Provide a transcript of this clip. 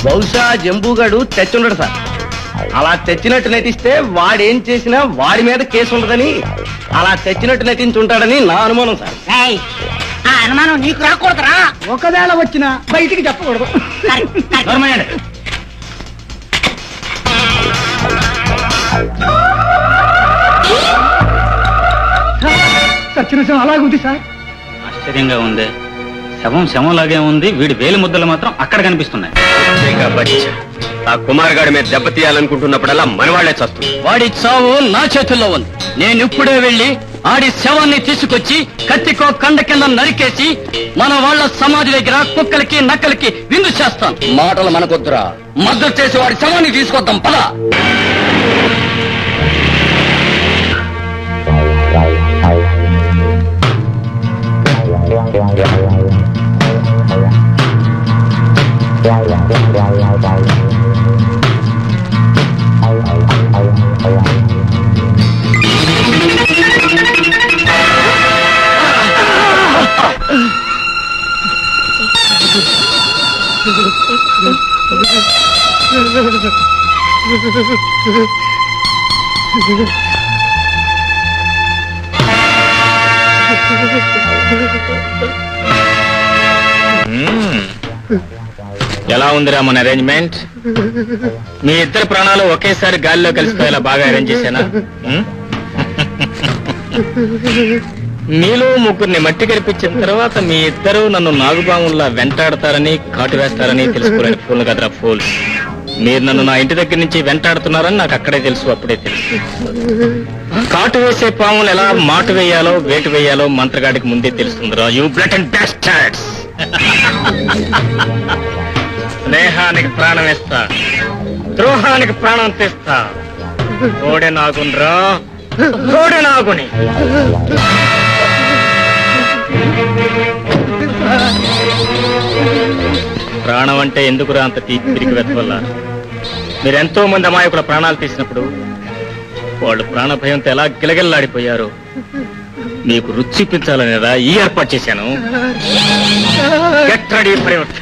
బహుశా జంబూగాడు తెచ్చుండడు సార్. అలా తెచ్చినట్టు నటిస్తే వాడేం చేసినా వాడి మీద కేసు ఉండదని అలా తెచ్చినట్టు నటించుంటాడని నా అనుమానం సార్. ఏయ్, ఆ అనుమానం నీకు రాకూడదురా. ఒకవేళ వచ్చినా బయటికి చెప్పకూడదు. సచ్చిన శవం అలాగే ఉంది సార్. ఆశ్చర్యంగా ఉంది. శవం శవంలాగే ఉంది. వీడి వేలి ముద్దలు మాత్రం అక్కడ కనిపిస్తున్నాయి. ఆ కుమార్ గాడి మీద దెబ్బతీయాలనుకుంటున్నప్పుడల్లా మనవాళ్లే చస్తుంది. వాడి చావు నా చేతుల్లో ఉంది. నేను ఇప్పుడే వెళ్లి ఆడి శవాన్ని తీసుకొచ్చి కత్తికో కండ కింద నరికేసి మన వాళ్ళ సమాధి దగ్గర కుక్కలకి నక్కలకి విందు చేస్తాను. మాటలు మనకొద్దురా, మద్దతు చేసి వాడి శవాన్ని తీసుకొద్దాం పద. ఎలా ఉందిరా మన అరేంజ్మెంట్? మీ ఇద్దరు ప్రాణాలు ఒకేసారి గాలిలో కలిసిపోయేలా బాగా అరేంజ్ చేశానా? మీలో ముగ్గురిని మట్టి కనిపించిన తర్వాత మీ ఇద్దరు నన్ను నాగుబాముల్లా వెంటాడతారని కాటు వేస్తారని తెలుసుకోలేని ఫూల్ కదరా ఫూల్. మీరు నన్ను నా ఇంటి దగ్గర నుంచి వెంటాడుతున్నారని నాకు అక్కడే తెలుసు, అప్పుడే తెలుసు. కాటు వేసే పాములు ఎలా మాటు వేయాలో వేటు వేయాలో మంత్రగాడికి ముందే తెలుస్తుందిరా. You blood and bastards. స్నేహానికి ప్రాణం ఇస్తా, ద్రోహానికి ప్రాణం తెస్తా. తోడే నాగుండ్రా, తోడే నాగుని. ప్రాణం అంటే ఎందుకురా అంత తిరిగి వెతవల్ల? మీరెంతో మంది అమాయకుల ప్రాణాలు తీసినప్పుడు వాళ్ళు ప్రాణ భయంతో ఎలా గిలగిల్లాడిపోయారు మీకు రుచి చూపించాలనేదా ఈ ఏర్పాటు చేశాను. Get ready for your